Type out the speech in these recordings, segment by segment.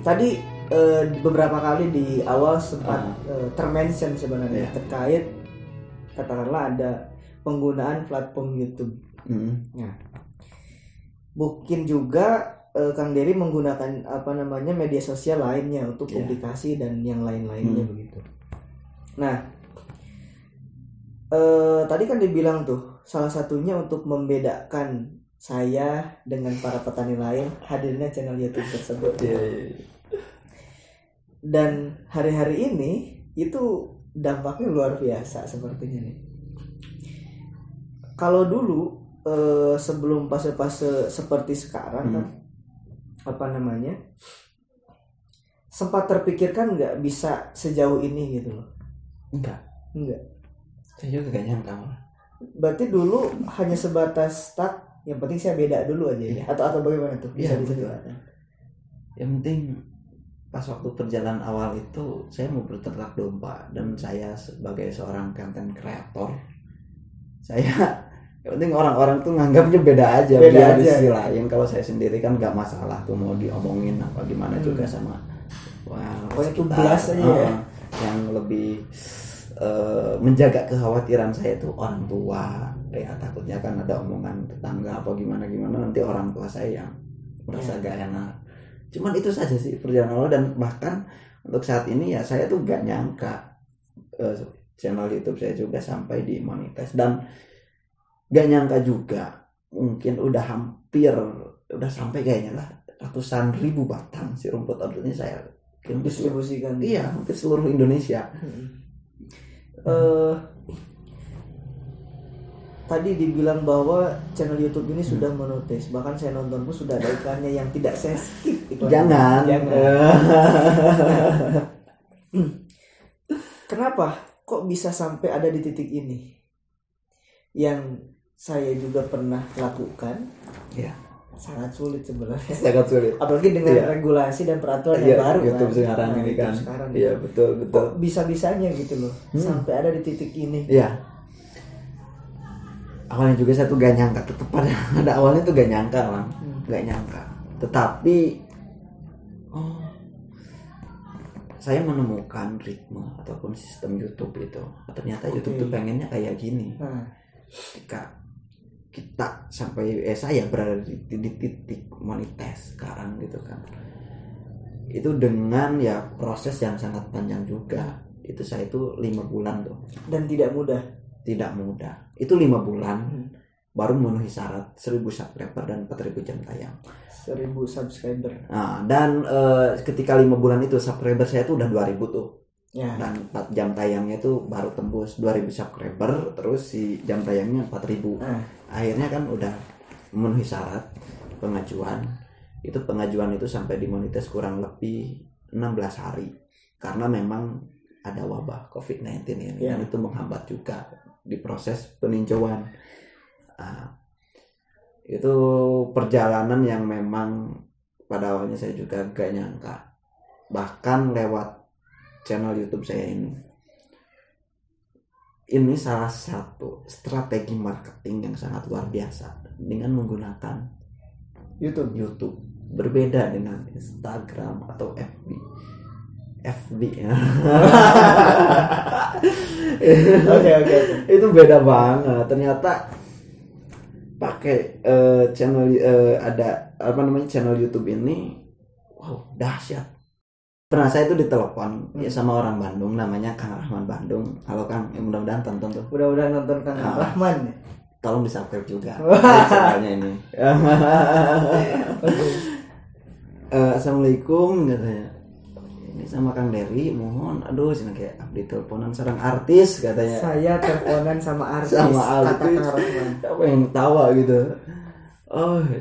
tadi beberapa kali di awal sempat termention sebenarnya terkait katakanlah ada penggunaan platform YouTube. Nah, mungkin juga Kang Dery menggunakan media sosial lainnya untuk publikasi dan yang lain-lainnya begitu. Nah, tadi kan dibilang tuh salah satunya untuk membedakan saya dengan para petani lain hadirnya channel YouTube tersebut. Dan hari-hari ini itu dampaknya luar biasa sepertinya nih. Kalau dulu sebelum fase-fase seperti sekarang kan sempat terpikirkan nggak bisa sejauh ini gitu loh? Enggak. Saya juga gak nyangka. Berarti dulu hanya sebatas start, yang penting saya beda dulu aja ya? Atau bagaimana tuh? Bisa diceritakan? Yang penting pas waktu perjalanan awal itu saya mau berternak domba, dan saya sebagai seorang content creator, saya yang penting orang-orang tuh nganggapnya beda aja. Yang kalau saya sendiri kan nggak masalah tuh mau diomongin apa gimana juga sama itu belas aja ya. Yang lebih menjaga kekhawatiran saya tuh orang tua, takutnya kan ada omongan tetangga apa gimana nanti orang tua saya yang merasa gak enak. Cuman itu saja sih perjalanan awal, dan bahkan untuk saat ini ya saya tuh gak nyangka channel YouTube saya juga sampai dimonetize, dan gak nyangka juga mungkin udah sampai kayaknya lah ratusan ribu batang si rumput odot ini saya distribusikan. Iya, hampir seluruh Indonesia. Tadi dibilang bahwa channel YouTube ini sudah monetis, bahkan saya nonton pun sudah ada iklannya yang tidak saya skip iklannya. Jangan. Kenapa kok bisa sampai ada di titik ini? Yang saya juga pernah lakukan. Ya. Sangat sulit sebenarnya. Sangat sulit. Apalagi dengan regulasi dan peraturan yang baru YouTube kan. Sekarang ini kan. Iya, betul. Kok bisa-bisanya gitu loh sampai ada di titik ini. Iya. Awalnya juga saya tuh gak nyangka, tetap pada awalnya tuh gak nyangka lah, gak nyangka. Tetapi saya menemukan ritme ataupun sistem YouTube itu. Ternyata YouTube tuh pengennya kayak gini. Ketika kita saya berada di titik monetize sekarang gitu kan, itu dengan ya proses yang sangat panjang juga. Itu saya itu 5 bulan tuh, dan tidak mudah. Itu 5 bulan baru memenuhi syarat 1000 subscriber dan 4000 jam tayang. 1000 subscriber. Nah, dan ketika 5 bulan itu subscriber saya tuh udah 2000 tuh. Ya. Dan 4 jam tayangnya tuh baru tembus 2000 subscriber, terus si jam tayangnya 4000. Akhirnya kan udah memenuhi syarat pengajuan. Pengajuan itu sampai dimonetize kurang lebih 16 hari. Karena memang ada wabah COVID-19 ini dan itu menghambat juga di proses peninjauan. Itu perjalanan yang memang pada awalnya saya juga gak nyangka. Bahkan lewat channel YouTube saya ini salah satu strategi marketing yang sangat luar biasa dengan menggunakan YouTube. Berbeda dengan Instagram atau FB ya. Oke. Itu beda banget. Ternyata pakai channel channel YouTube ini, wow, dahsyat. Pernah saya itu ditelepon sama orang Bandung, namanya Kang Rahman Bandung. Halo Kang, mudah-mudahan tonton tuh. Mudah-mudahan nonton Kang Rahman. Tolong di-subscribe juga channelnya ini. Assalamualaikum katanya. Ini sama Kang Dery, mohon sini kayak update teleponan sareng artis katanya. Saya teleponan sama artis. Kata Kang Rahman. Apa yang tawa gitu.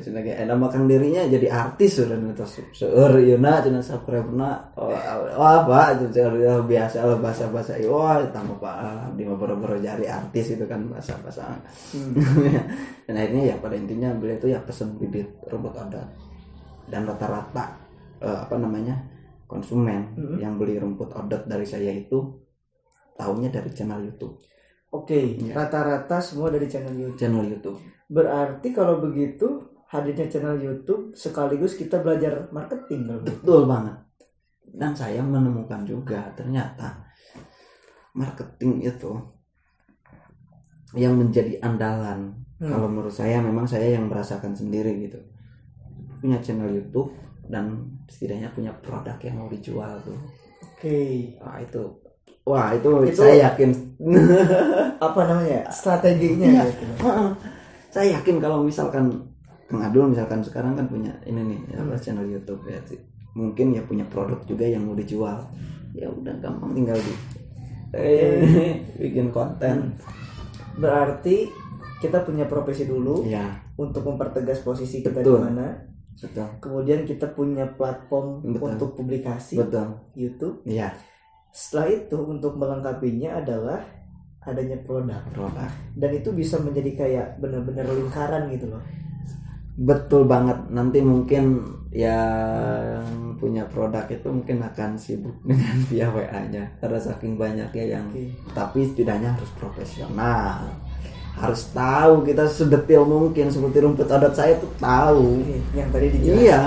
Cina kayak nama Kang Dery-nya jadi artis sudah ngetos seueur ieu na cenah subscribe-na. Apa biasa lah bahasa-bahasa ieu tambah Pak di beberapa jari artis itu kan bahasa-bahasa. Dan akhirnya ya pada intinya beliau itu ya pesen bibit rumput odot. Dan rata-rata konsumen yang beli rumput odot dari saya itu tahunya dari channel YouTube. Oke, rata-rata semua dari channel YouTube. Berarti kalau begitu hadirnya channel YouTube sekaligus kita belajar marketing. Betul banget. Dan saya menemukan juga ternyata marketing itu yang menjadi andalan. Kalau menurut saya memang saya yang merasakan sendiri gitu. Punya channel YouTube dan setidaknya punya produk yang mau dijual tuh. Oke. Wah itu saya yakin. Apa namanya? Strateginya. Ya, gitu. Saya yakin kalau misalkan Kang Adul misalkan sekarang kan punya ini nih channel YouTube ya. Mungkin ya punya produk juga yang mau dijual. Ya udah gampang tinggal bikin konten. Berarti kita punya profesi dulu ya, untuk mempertegas posisi kita di mana. Betul. Kemudian kita punya platform untuk publikasi. Betul. YouTube. Iya. Setelah itu untuk melengkapinya adalah adanya produk. Dan itu bisa menjadi kayak benar-benar lingkaran gitu loh. Betul banget. Nanti mungkin yang punya produk itu mungkin akan sibuk dengan via WA-nya karena saking banyaknya yang tapi setidaknya harus profesional. Harus tahu kita sedetil mungkin seperti rumput adat saya tuh tahu yang tadi dijelaskan. Iya,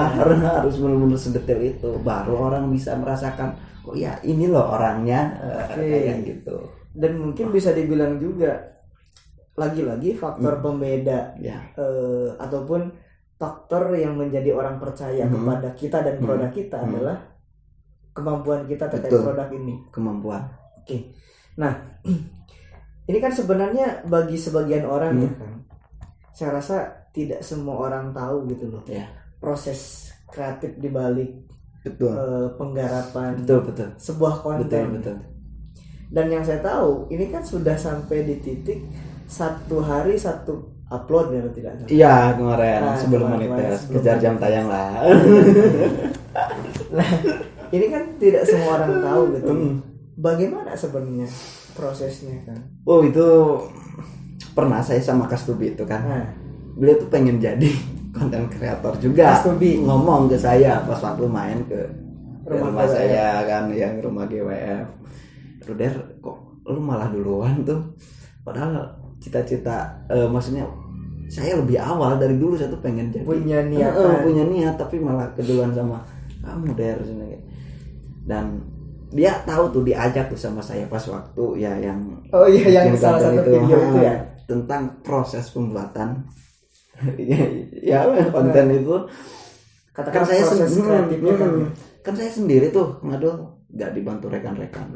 harus benar-benar sedetil itu baru orang bisa merasakan oh ya ini loh orangnya kayak gitu. Dan mungkin bisa dibilang juga lagi-lagi faktor pembeda ataupun faktor yang menjadi orang percaya kepada kita dan produk kita adalah kemampuan kita terkait produk ini. Kemampuan. Oke. Nah, ini kan sebenarnya bagi sebagian orang ya kan, saya rasa tidak semua orang tahu gitu loh proses kreatif dibalik penggarapan sebuah konten. Betul. Dan yang saya tahu ini kan sudah sampai di titik 1 hari 1 upload ya tidak salah. Iya kemarin sebelum monetis kejar jam tayang lah. Nah ini kan tidak semua orang tahu gitu. Bagaimana sebenarnya prosesnya kan? Oh itu pernah saya sama Kastubi itu kan. Beliau tuh pengen jadi konten kreator juga. Kastubi ngomong ke saya pas waktu main ke rumah saya kan yang rumah GWF. Ruder kok lu malah duluan tuh. Padahal cita-cita maksudnya saya lebih awal dari dulu saya tuh pengen jadi punya niat tapi malah keduluan sama kamu Der. Dan dia tahu tuh diajak tuh sama saya pas waktu yang yang salah satu video itu ya tentang proses pembuatan konten itu katakan saya kan saya sendiri tuh ngadu nggak dibantu rekan-rekan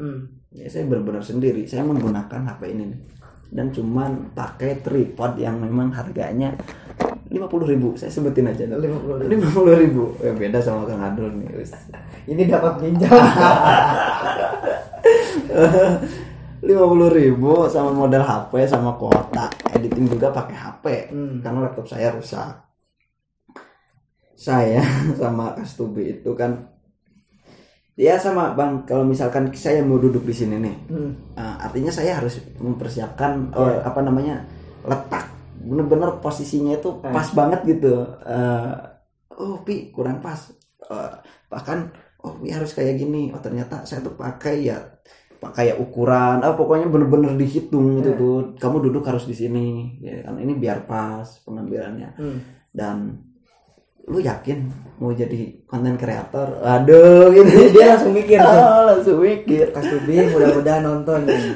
ya saya benar-benar sendiri saya menggunakan HP ini nih dan cuman pakai tripod yang memang harganya 50.000 saya sebutin aja 50.000 ya beda sama Kang Adul nih ini dapat pinjam 50.000 sama modal HP sama kuota editing juga pakai HP karena laptop saya rusak. Saya sama Kastubi itu kan ya sama Bang kalau misalkan saya mau duduk di sini nih artinya saya harus mempersiapkan letak bener-bener posisinya itu pas banget gitu. Pi kurang pas bahkan harus kayak gini. Ternyata saya tuh pakai ukuran pokoknya bener-bener dihitung gitu tuh kamu duduk harus di sini ya kan ini biar pas pengambilannya. Dan lu yakin mau jadi konten kreator? Aduh gitu dia langsung mikir langsung mikir Kastubi mudah-mudahan nonton nih.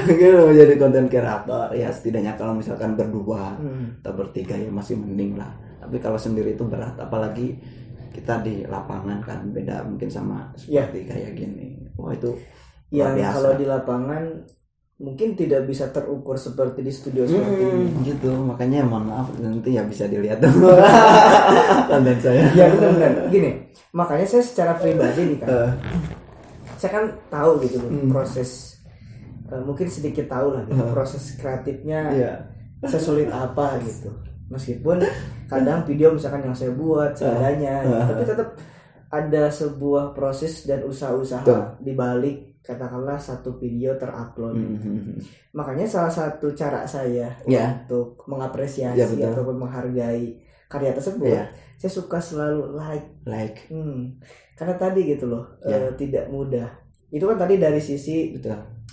Gitu mau jadi konten kreator ya setidaknya kalau misalkan berdua atau bertiga ya masih mending lah. Tapi kalau sendiri itu berat apalagi kita di lapangan kan beda mungkin sama seperti kayak gini. Wah itu yang kalau di lapangan mungkin tidak bisa terukur seperti di studio seperti ini gitu. Makanya mohon maaf nanti ya bisa dilihat tuh konten saya. Ya benar-benar gini. Makanya saya secara pribadi nih kan saya kan tahu gitu proses mungkin sedikit tahu lah gitu, proses kreatifnya sesulit apa gitu. Meskipun kadang video misalkan yang saya buat seadanya tapi tetap ada sebuah proses dan usaha-usaha di balik katakanlah satu video terupload. Makanya salah satu cara saya untuk mengapresiasi ataupun menghargai karya tersebut saya suka selalu like. Karena tadi gitu loh tidak mudah. Itu kan tadi dari sisi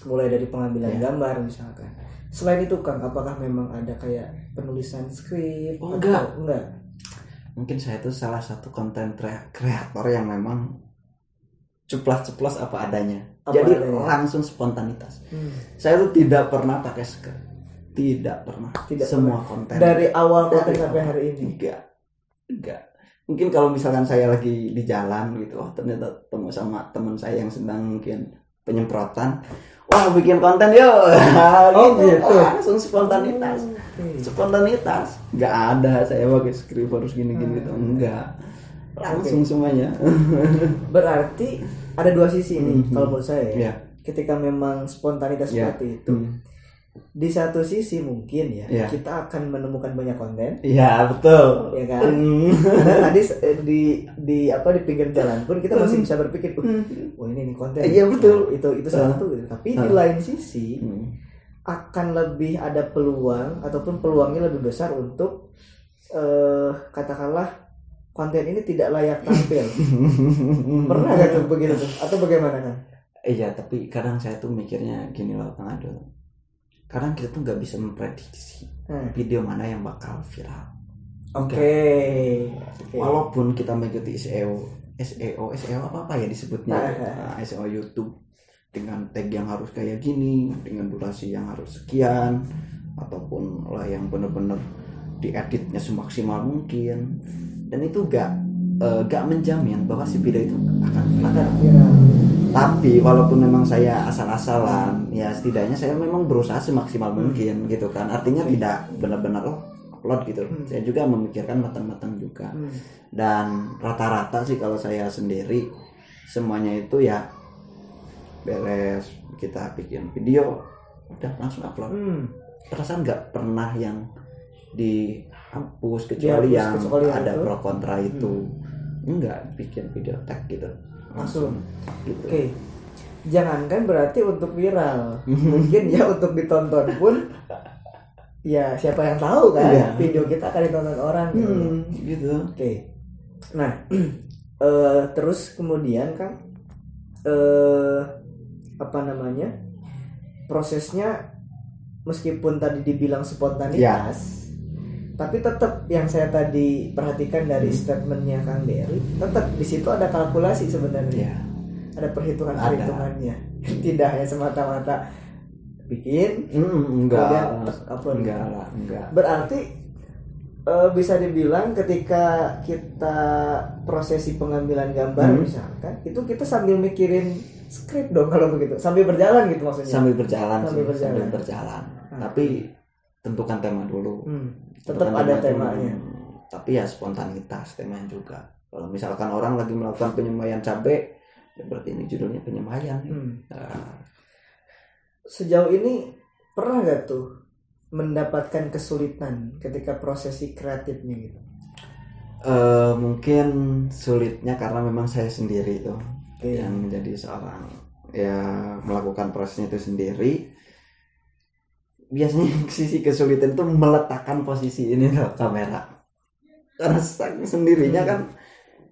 mulai dari pengambilan gambar misalkan. Selain itu Kang, apakah memang ada kayak penulisan skrip? Enggak. Mungkin saya itu salah satu konten kreator yang memang ceplas-ceplos apa adanya. Jadi langsung spontanitas. Saya tuh tidak pernah pakai skrip. Tidak pernah. Semua konten. Dari awal konten sampai hari ini. Enggak. Mungkin kalau misalkan saya lagi di jalan gitu, ternyata temu sama teman saya yang sedang mungkin penyemprotan. Wah, bikin konten yuk. Gitu. Langsung spontanitas. Spontanitas. Enggak ada saya pakai skrip harus gini-gini gitu. Enggak. Langsung semuanya. Berarti ada dua sisi nih kalau menurut saya ya. Ketika memang spontanitas seperti itu, di satu sisi mungkin kita akan menemukan banyak konten. Iya, betul. Ya kan? Karena tadi di pinggir jalan pun kita masih bisa berpikir, oh ini nih konten. Iya, betul. Nah, itu satu. Tapi di lain sisi akan lebih ada peluang ataupun peluangnya lebih besar untuk katakanlah konten ini tidak layak tampil. Pernah gak tuh begitu tuh? Atau bagaimana kan? Iya, tapi kadang saya tuh mikirnya gini loh Kang Adul. Kadang kita tuh gak bisa memprediksi video mana yang bakal viral. Oke. Walaupun kita mengikuti SEO apa ya disebutnya, SEO YouTube dengan tag yang harus kayak gini, dengan durasi yang harus sekian, ataupun lah yang benar-benar dieditnya semaksimal mungkin. Dan itu gak menjamin bahwa si video itu akan viral. Tapi walaupun memang saya asal-asalan, ya setidaknya saya memang berusaha semaksimal mungkin gitu kan. Artinya tidak benar-benar upload gitu. Saya juga memikirkan matang-matang juga. Dan rata-rata sih kalau saya sendiri semuanya itu ya beres kita bikin video udah langsung upload. Perasaan nggak pernah yang dihapus kecuali yang ada pro kontra itu. Enggak bikin video tag gitu langsung gitu. Oke. Jangankan berarti untuk viral, mungkin ya untuk ditonton pun ya siapa yang tahu kan video kita akan ditonton orang gitu. Oke. Nah, terus kemudian kan prosesnya meskipun tadi dibilang spontanitas, tapi tetap yang saya tadi perhatikan dari statementnya Kang Dery, tetap di situ ada kalkulasi sebenarnya, ada perhitungannya, tidak hanya semata-mata bikin, enggak. Berarti bisa dibilang ketika kita prosesi pengambilan gambar misalkan, itu kita sambil mikirin skrip dong kalau begitu, sambil berjalan gitu maksudnya. Sambil berjalan. Tapi tentukan tema dulu. Tetap ada temanya. Tapi ya spontanitas temanya juga. Kalau misalkan orang lagi melakukan penyembelihan cabai, ya berarti ini judulnya penyembelihan. Sejauh ini pernah gak tuh mendapatkan kesulitan ketika prosesi kreatifnya gitu? Mungkin sulitnya karena memang saya sendiri tuh yang menjadi seorang ya melakukan prosesnya itu sendiri. Biasanya sisi kesulitan itu meletakkan posisi ini loh kamera, karena sendirinya kan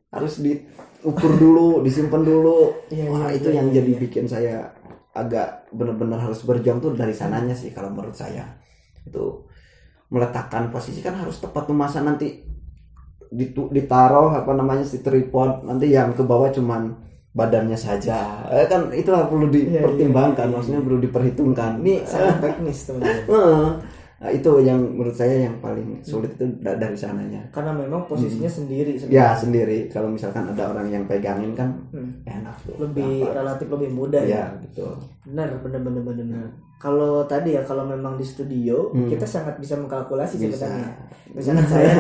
harus diukur dulu, disimpan dulu. Itu yang jadi bikin saya agak benar-benar harus berjuang tuh dari sananya sih kalau menurut saya. Itu meletakkan posisi kan harus tepat tuh, masa nanti ditaruh si tripod, nanti yang ke bawah cuman badannya saja, kan itu perlu dipertimbangkan, maksudnya perlu diperhitungkan. Ini sangat teknis teman-teman. Nah, itu yang menurut saya yang paling sulit itu dari sananya. Karena memang posisinya sendiri. Ya sendiri. Kalau misalkan ada orang yang pegangin kan enak tuh. Relatif lebih mudah ya. Betul. Benar. Kalau tadi ya, kalau memang di studio kita sangat bisa mengkalkulasi sebenarnya. Misalkan saya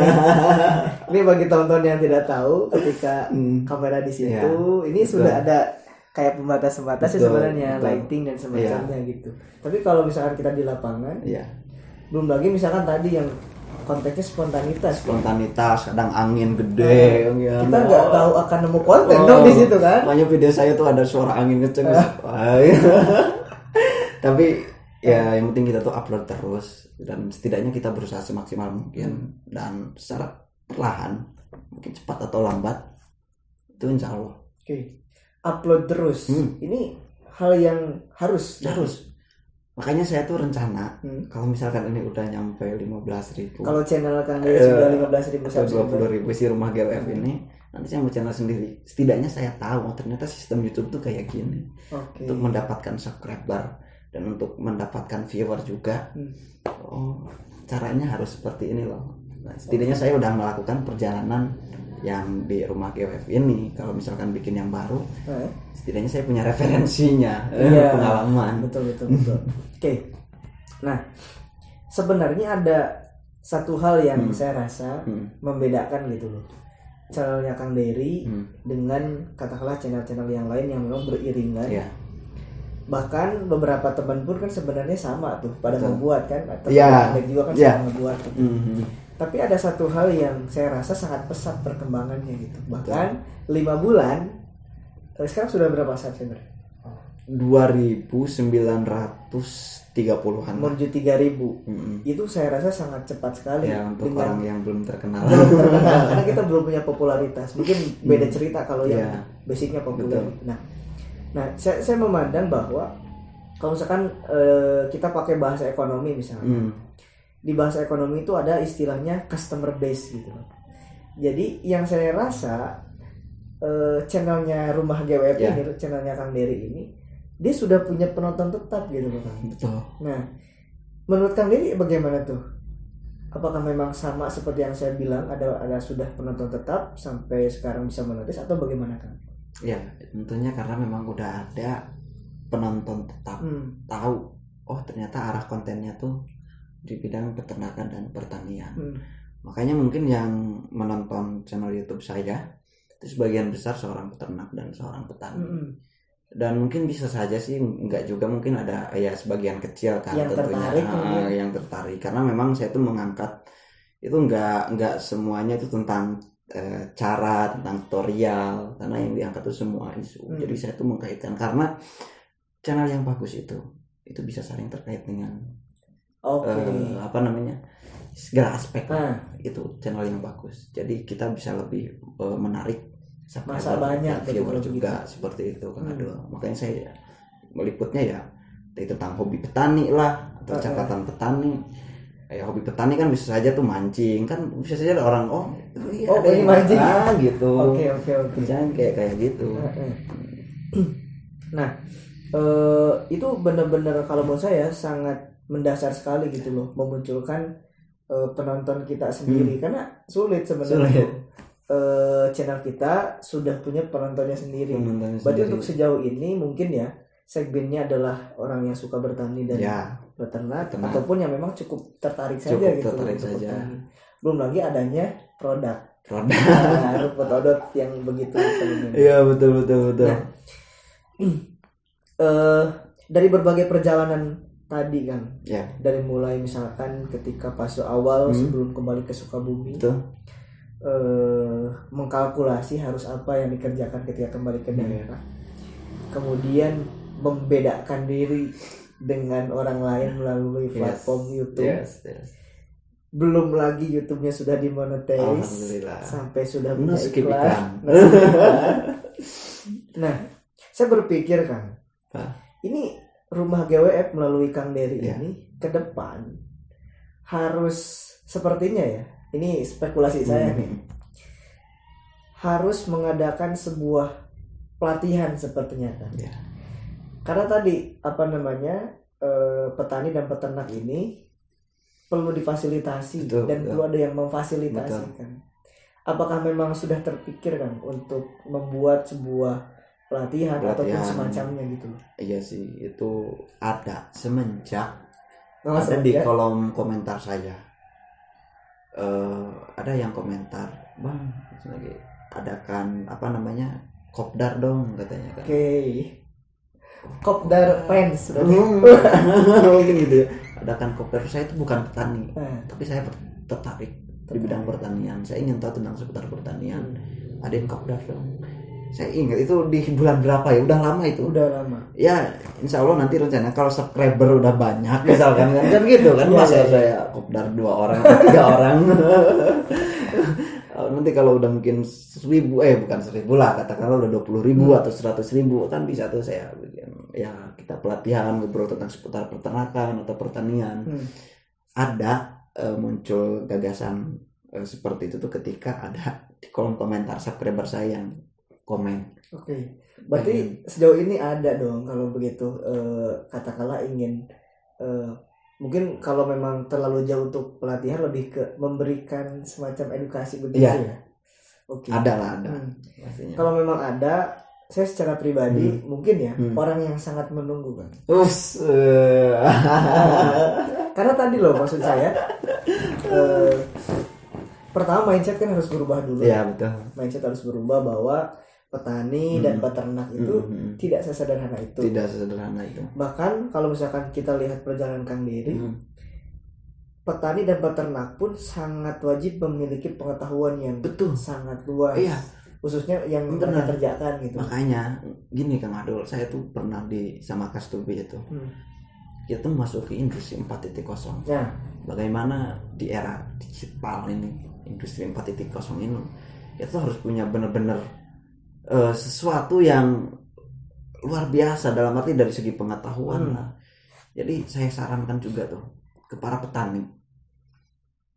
ini bagi teman-teman yang tidak tahu, ketika kamera di situ, ini sudah ada kayak pembatas-pembatasnya sebenarnya, lighting dan semacamnya gitu. Tapi kalau misalkan kita di lapangan, belum lagi misalkan tadi yang konteksnya spontanitas, kadang angin gede, kita nggak tahu akan nemu konten dong di situ kan. Makanya video saya tuh ada suara angin kenceng. Tapi ya yang penting kita tuh upload terus, dan setidaknya kita berusaha semaksimal mungkin, dan secara perlahan, mungkin cepat atau lambat itu insya Allah. Upload terus. Ini hal yang harus. Makanya saya tuh rencana kalau misalkan ini udah nyampe 15.000, kalau channel Kang Dery sudah 15.000 atau 20.000 si Rumah GLF ini, nanti saya mau channel sendiri. Setidaknya saya tahu ternyata sistem YouTube tuh kayak gini. Untuk mendapatkan subscriber dan untuk mendapatkan viewer juga. Oh, caranya harus seperti ini loh. Nah, setidaknya saya udah melakukan perjalanan yang di rumah GWF ini. Kalau misalkan bikin yang baru, setidaknya saya punya referensinya, pengalaman. Betul. Oke. Nah, sebenarnya ada satu hal yang saya rasa membedakan gitu loh, channelnya Kang Dery dengan katakanlah channel-channel yang lain yang memang beriringan. Bahkan beberapa teman pun kan sebenarnya sama tuh pada membuat kan, atau juga kan sama membuat gitu. Tapi ada satu hal yang saya rasa sangat pesat perkembangannya gitu. Bahkan 5 bulan sekarang sudah berapa subscriber? 2.930-an menuju 3.000. Itu saya rasa sangat cepat sekali ya, untuk orang yang belum terkenal. Karena kita belum punya popularitas. Mungkin beda cerita kalau yang basicnya populer. Nah, saya memandang bahwa kalau misalkan kita pakai bahasa ekonomi misalnya, di bahasa ekonomi itu ada istilahnya customer base gitu. Jadi yang saya rasa channelnya Rumah GWF ini, channelnya Kang Dery ini, dia sudah punya penonton tetap gitu loh Kang. Betul. Nah, menurut Kang Dery bagaimana tuh? Apakah memang sama seperti yang saya bilang, ada sudah penonton tetap sampai sekarang bisa monetis, atau bagaimana Kang? Ya, tentunya karena memang udah ada penonton tetap, tahu oh ternyata arah kontennya tuh di bidang peternakan dan pertanian. Makanya mungkin yang menonton channel YouTube saya itu sebagian besar seorang peternak dan seorang petani. Dan mungkin bisa saja sih, enggak juga, mungkin ada ya sebagian kecil kan yang tentunya yang tertarik, karena memang saya tuh mengangkat itu enggak semuanya itu tentang cara, tentang tutorial, karena yang diangkat itu semua isu. Jadi saya tuh mengkaitkan, karena channel yang bagus itu bisa saling terkait dengan segala aspek. Itu channel yang bagus, jadi kita bisa lebih menarik masa banyak viewer juga gitu. Seperti itu kan. Makanya saya meliputnya ya tentang hobi petani lah, atau catatan petani. Hobi petani kan bisa saja tuh mancing, kan bisa saja ada orang ini mancing gitu. Oke. Jangan kayak gitu. Nah, itu benar-benar kalau menurut saya sangat mendasar sekali gitu loh, memunculkan penonton kita sendiri. Karena sulit sebenarnya. Channel kita sudah punya penontonnya sendiri. Berarti untuk sejauh ini mungkin ya segmennya adalah orang yang suka bertani dan beternak, ataupun yang memang cukup tertarik saja gitu. Belum lagi adanya produk rumput odot yang begitu. Iya, betul. Nah, dari berbagai perjalanan tadi kan, dari mulai misalkan ketika fase awal sebelum kembali ke Sukabumi, mengkalkulasi harus apa yang dikerjakan ketika kembali ke daerah, kemudian membedakan diri dengan orang lain melalui platform YouTube. Belum lagi YouTube-nya sudah dimonetis, sampai sudah punya iklan. Nah, saya berpikir kan, ini Rumah GWF melalui Kang Dery ini ke depan harus sepertinya ya, ini spekulasi saya nih, harus mengadakan sebuah pelatihan sepertinya kan. Karena tadi petani dan peternak ini perlu difasilitasi, dan perlu ada yang memfasilitasi kan. Apakah memang sudah terpikir kan untuk membuat sebuah pelatihan ataupun semacamnya gitu? Iya sih, itu ada semenjak ada di kolom komentar saya. Ada yang komentar, "Bang, lagi adakan kopdar dong," katanya kan. Kopdar fans mungkin gitu ya. Adakan kopdar. Saya itu bukan petani, tapi saya tertarik di bidang pertanian. Saya ingin tahu tentang seputar pertanian. Adain kopdar dong. Saya ingat itu di bulan berapa ya? Udah lama itu. Udah lama. Ya, insya Allah nanti rencana kalau subscriber udah banyak misalkan kan gitu kan, masa saya kopdar 2 orang atau 3 orang. Nanti kalau udah mungkin 1.000, bukan 1.000 lah, katakanlah udah 20.000 atau 100.000 kan bisa tuh saya bikin ya kita pelatihan ngobrol tentang seputar peternakan atau pertanian. Ada muncul gagasan seperti itu tuh ketika ada di kolom komentar subscriber saya yang komen. Oke. Berarti sejauh ini ada dong kalau begitu, katakanlah ingin mungkin kalau memang terlalu jauh untuk pelatihan lebih ke memberikan semacam edukasi begitu ya. Oke. Ada lah, ada. Pastinya. Kalau memang ada, saya secara pribadi mungkin ya orang yang sangat menunggu kan. Karena tadi loh maksud saya, pertama mindset kan harus berubah dulu. Iya betul. Mindset harus berubah bahwa petani dan peternak itu tidak sesederhana itu. Tidak sesederhana itu. Bahkan kalau misalkan kita lihat perjalanan Kang Dery, petani dan peternak pun sangat wajib memiliki pengetahuan yang sangat luas. Iya. Khususnya yang mereka kerjakan gitu. Makanya gini Kang Adul, saya tuh pernah sama Kastubi itu. Kita tuh masuk ke industri 4.0. Ya. Bagaimana di era digital ini, industri 4.0 ini, itu harus punya benar-benar sesuatu yang luar biasa dalam arti dari segi pengetahuan lah. Jadi saya sarankan juga tuh ke para petani,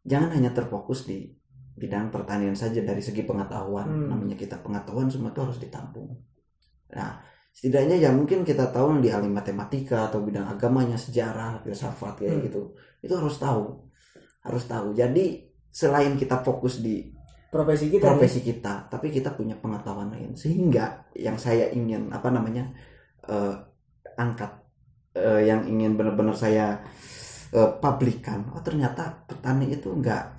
jangan hanya terfokus di bidang pertanian saja dari segi pengetahuan. Namanya kita pengetahuan semua itu harus ditampung. Nah, setidaknya ya mungkin kita tahu di ahli matematika atau bidang agamanya, sejarah, filsafat kayak gitu, itu harus tahu. Jadi selain kita fokus di profesi kita, tapi kita punya pengetahuan lain, sehingga yang saya ingin angkat, yang ingin benar-benar saya publikan, ternyata petani itu nggak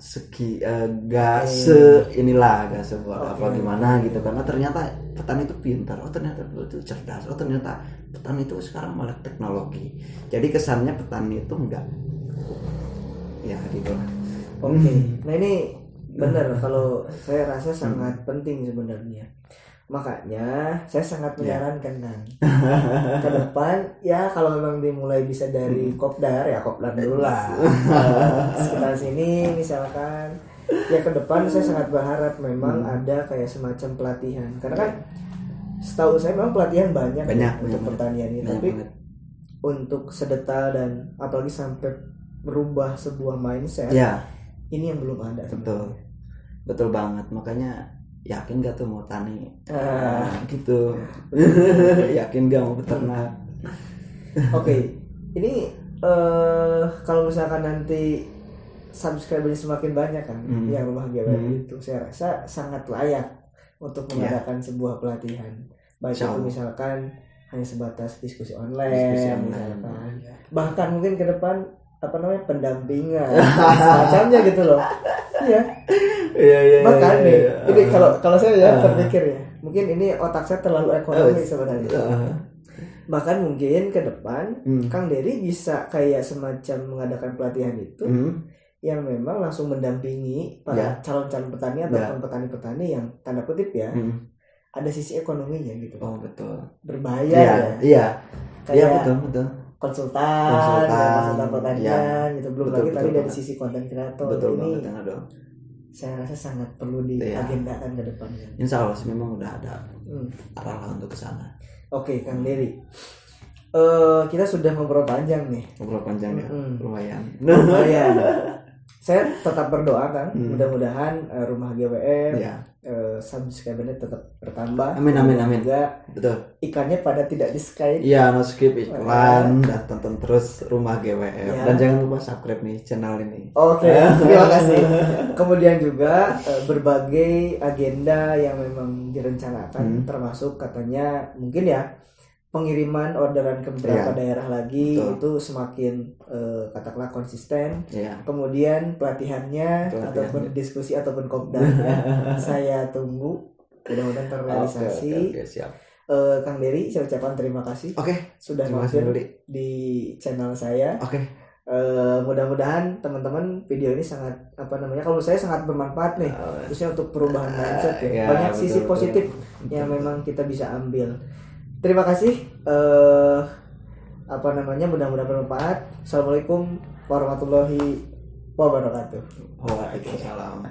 gimana gitu, karena ternyata petani itu pintar, ternyata itu cerdas, ternyata petani itu sekarang malah teknologi. Jadi kesannya petani itu enggak ya gitu. Nah ini benar, kalau saya rasa sangat penting sebenarnya. Makanya saya sangat menyarankan kan ke depan ya, kalau memang dimulai bisa dari kopdar ya kopdar dulu lah. Sekitar sini misalkan ya, ke depan saya sangat berharap memang ada kayak semacam pelatihan, karena kan setahu saya memang pelatihan banyak untuk pertanian ini, tapi untuk sedetail dan apalagi sampai merubah sebuah mindset ini yang belum ada. Betul banget, makanya yakin gak tuh mau tani gitu. Yakin gak mau beternak. Oke. Ini kalau misalkan nanti subscriber semakin banyak kan, yang Rumah GWM itu saya rasa sangat layak untuk mengadakan sebuah pelatihan. Baik itu misalkan hanya sebatas diskusi online, misalkan. Bahkan mungkin ke depan pendampingan macamnya gitu loh. Iya. Bahkan nih, ini kalau saya terpikir ya, mungkin ini otak saya terlalu ekonomi sebenarnya. Bahkan mungkin ke depan Kang Dery bisa kayak semacam mengadakan pelatihan itu yang memang langsung mendampingi para calon-calon petani ataupun petani-petani yang tanda kutip ya ada sisi ekonominya gitu. Oh betul. Berbayar Iya betul. konsultan pertanian gitu. Belum lagi tadi dari sisi konten kreator. Betul ini banget dong. Saya rasa sangat perlu diagendakan ke depannya. Insya Allah memang udah ada arah untuk ke sana. Oke, Kang Dery. Kita sudah ngobrol panjang nih. Lumayan. Saya tetap berdoa kan, mudah-mudahan Rumah GWM subscribernya tetap bertambah. Amin. Juga betul. Iklannya pada tidak di skip. Iya, no skip iklan. Dan tonton terus Rumah GWM. Dan jangan lupa subscribe nih channel ini. Oke, terima kasih. Kemudian juga berbagai agenda yang memang direncanakan, termasuk katanya mungkin ya pengiriman orderan ke beberapa daerah lagi. Itu semakin katakanlah konsisten. Kemudian pelatihannya ataupun diskusi ataupun kopdar saya tunggu, mudah-mudahan terrealisasi. Oke, siap. Kang Dery, saya ucapkan terima kasih sudah mampir di channel saya. Mudah-mudahan teman-teman video ini sangat kalau saya sangat bermanfaat nih, khususnya untuk perubahan mindset ya. Banyak sisi positif yang memang kita bisa ambil. Terima kasih. Mudah-mudahan bermanfaat. Assalamualaikum warahmatullahi wabarakatuh. Waalaikumsalam.